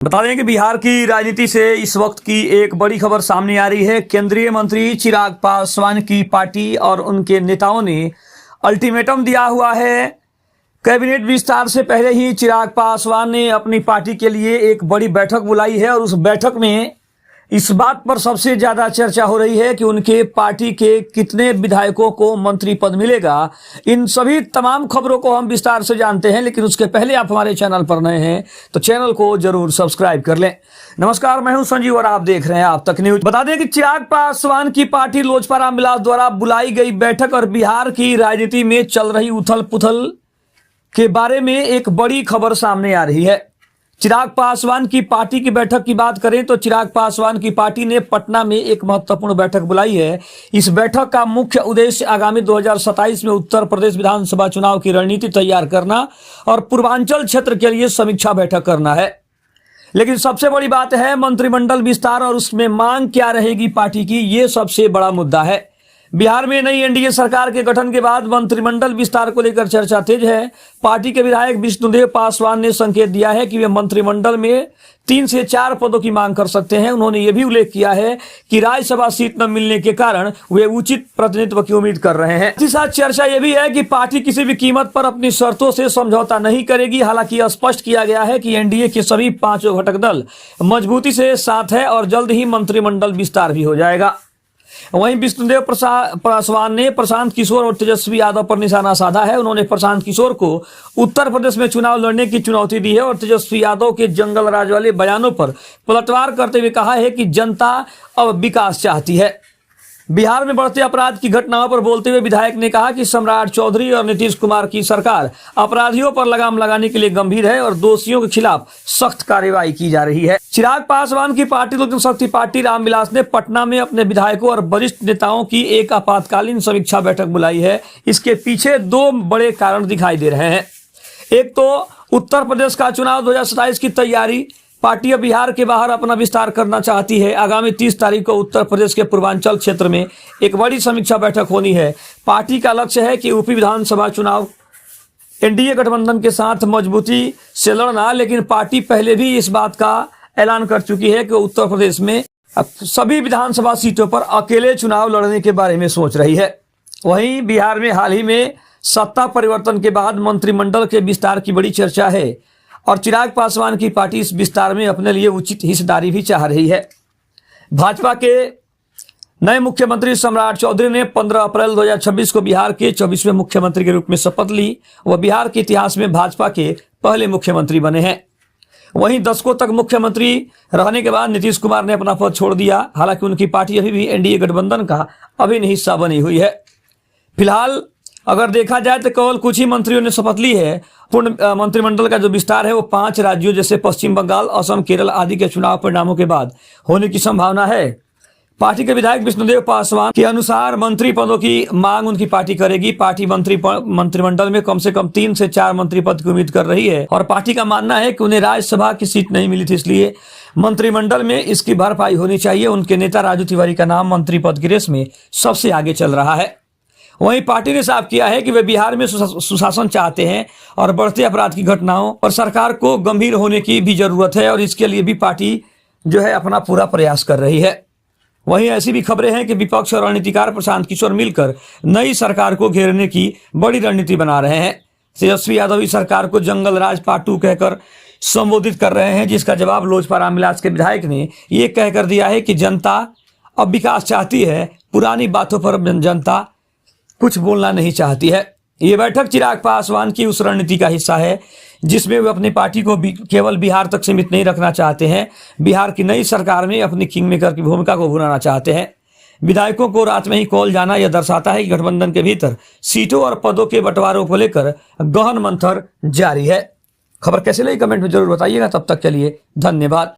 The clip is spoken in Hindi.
बता दें कि बिहार की राजनीति से इस वक्त की एक बड़ी खबर सामने आ रही है। केंद्रीय मंत्री चिराग पासवान की पार्टी और उनके नेताओं ने अल्टीमेटम दिया हुआ है। कैबिनेट विस्तार से पहले ही चिराग पासवान ने अपनी पार्टी के लिए एक बड़ी बैठक बुलाई है और उस बैठक में इस बात पर सबसे ज्यादा चर्चा हो रही है कि उनके पार्टी के कितने विधायकों को मंत्री पद मिलेगा। इन सभी तमाम खबरों को हम विस्तार से जानते हैं, लेकिन उसके पहले आप हमारे चैनल पर नए हैं तो चैनल को जरूर सब्सक्राइब कर लें। नमस्कार, मैं हूं संजीव और आप देख रहे हैं आप तक न्यूज। बता दें कि चिराग पासवान की पार्टी लोजपा रामविलास द्वारा बुलाई गई बैठक और बिहार की राजनीति में चल रही उथल पुथल के बारे में एक बड़ी खबर सामने आ रही है। चिराग पासवान की पार्टी की बैठक की बात करें तो चिराग पासवान की पार्टी ने पटना में एक महत्वपूर्ण बैठक बुलाई है। इस बैठक का मुख्य उद्देश्य आगामी 2027 में उत्तर प्रदेश विधानसभा चुनाव की रणनीति तैयार करना और पूर्वांचल क्षेत्र के लिए समीक्षा बैठक करना है। लेकिन सबसे बड़ी बात है मंत्रिमंडल विस्तार और उसमें मांग क्या रहेगी पार्टी की, ये सबसे बड़ा मुद्दा है। बिहार में नई एनडीए सरकार के गठन के बाद मंत्रिमंडल विस्तार को लेकर चर्चा तेज है। पार्टी के विधायक विष्णुदेव पासवान ने संकेत दिया है कि वे मंत्रिमंडल में 3 से 4 पदों की मांग कर सकते हैं। उन्होंने ये भी उल्लेख किया है कि राज्यसभा सीट न मिलने के कारण वे उचित प्रतिनिधित्व की उम्मीद कर रहे हैं। इसके साथ चर्चा यह भी है कि पार्टी किसी भी कीमत पर अपनी शर्तों से समझौता नहीं करेगी। हालांकि स्पष्ट किया गया है कि एनडीए के सभी 5 घटक दल मजबूती से साथ है और जल्द ही मंत्रिमंडल विस्तार भी हो जाएगा। वहीं विष्णुदेव पासवान ने प्रशांत किशोर और तेजस्वी यादव पर निशाना साधा है। उन्होंने प्रशांत किशोर को उत्तर प्रदेश में चुनाव लड़ने की चुनौती दी है और तेजस्वी यादव के जंगल राज वाले बयानों पर पलटवार करते हुए कहा है कि जनता अब विकास चाहती है। बिहार में बढ़ते अपराध की घटनाओं पर बोलते हुए विधायक ने कहा कि सम्राट चौधरी और नीतीश कुमार की सरकार अपराधियों पर लगाम लगाने के लिए गंभीर है और दोषियों के खिलाफ सख्त कार्रवाई की जा रही है। चिराग पासवान की पार्टी लोक जनशक्ति पार्टी रामविलास ने पटना में अपने विधायकों और वरिष्ठ नेताओं की एक आपातकालीन समीक्षा बैठक बुलाई है। इसके पीछे 2 बड़े कारण दिखाई दे रहे हैं। एक तो उत्तर प्रदेश का चुनाव 2027 की तैयारी। पार्टी अब बिहार के बाहर अपना विस्तार करना चाहती है। आगामी 30 तारीख को उत्तर प्रदेश के पूर्वांचल क्षेत्र में एक बड़ी समीक्षा बैठक होनी है। पार्टी का लक्ष्य है कि यूपी विधानसभा चुनाव एनडीए गठबंधन के साथ मजबूती से लड़ना, लेकिन पार्टी पहले भी इस बात का ऐलान कर चुकी है कि उत्तर प्रदेश में सभी विधानसभा सीटों पर अकेले चुनाव लड़ने के बारे में सोच रही है। वहीं बिहार में हाल ही में सत्ता परिवर्तन के बाद मंत्रिमंडल के विस्तार की बड़ी चर्चा है और चिराग पासवान की पार्टी इस विस्तार में अपने लिए उचित हिस्सेदारी भी चाह रही है। भाजपा के नए मुख्यमंत्री सम्राट चौधरी ने 15 अप्रैल 2026 को बिहार के 24वें मुख्यमंत्री के रूप में शपथ ली। वह बिहार के इतिहास में भाजपा के पहले मुख्यमंत्री बने हैं। वहीं दशकों तक मुख्यमंत्री रहने के बाद नीतीश कुमार ने अपना पद छोड़ दिया। हालांकि उनकी पार्टी अभी भी एनडीए गठबंधन का अभिन्न हिस्सा बनी हुई है। फिलहाल अगर देखा जाए तो केवल कुछ ही मंत्रियों ने शपथ ली है। पूर्ण मंत्रिमंडल का जो विस्तार है वो 5 राज्यों जैसे पश्चिम बंगाल, असम, केरल आदि के चुनाव परिणामों के बाद होने की संभावना है। पार्टी के विधायक विष्णुदेव पासवान के अनुसार मंत्री पदों की मांग उनकी पार्टी करेगी। पार्टी मंत्रिमंडल में कम से कम 3 से 4 मंत्री पद की उम्मीद कर रही है और पार्टी का मानना है कि उन्हें राज्यसभा की सीट नहीं मिली थी, इसलिए मंत्रिमंडल में इसकी भरपाई होनी चाहिए। उनके नेता राजू तिवारी का नाम मंत्री पद की रेस में सबसे आगे चल रहा है। वहीं पार्टी ने साफ किया है कि वे बिहार में सुशासन चाहते हैं और बढ़ते अपराध की घटनाओं पर सरकार को गंभीर होने की भी जरूरत है और इसके लिए भी पार्टी जो है अपना पूरा प्रयास कर रही है। वहीं ऐसी भी खबरें हैं कि विपक्ष और रणनीतिकार प्रशांत किशोर मिलकर नई सरकार को घेरने की बड़ी रणनीति बना रहे हैं। तेजस्वी यादव इस सरकार को जंगल राज पार्ट 2 कहकर संबोधित कर रहे हैं, जिसका जवाब लोजपा रामविलास के विधायक ने ये कहकर दिया है कि जनता अब विकास चाहती है, पुरानी बातों पर जनता कुछ बोलना नहीं चाहती है। ये बैठक चिराग पासवान की उस रणनीति का हिस्सा है जिसमें वे अपनी पार्टी को केवल बिहार तक सीमित नहीं रखना चाहते हैं। बिहार की नई सरकार में अपनी किंग मेकर की भूमिका को भुनाना चाहते हैं। विधायकों को रात में ही कॉल जाना यह दर्शाता है कि गठबंधन के भीतर सीटों और पदों के बंटवारों को लेकर गहन मंथन जारी है। खबर कैसे लगी कमेंट में जरूर बताइएगा। तब तक के लिए धन्यवाद।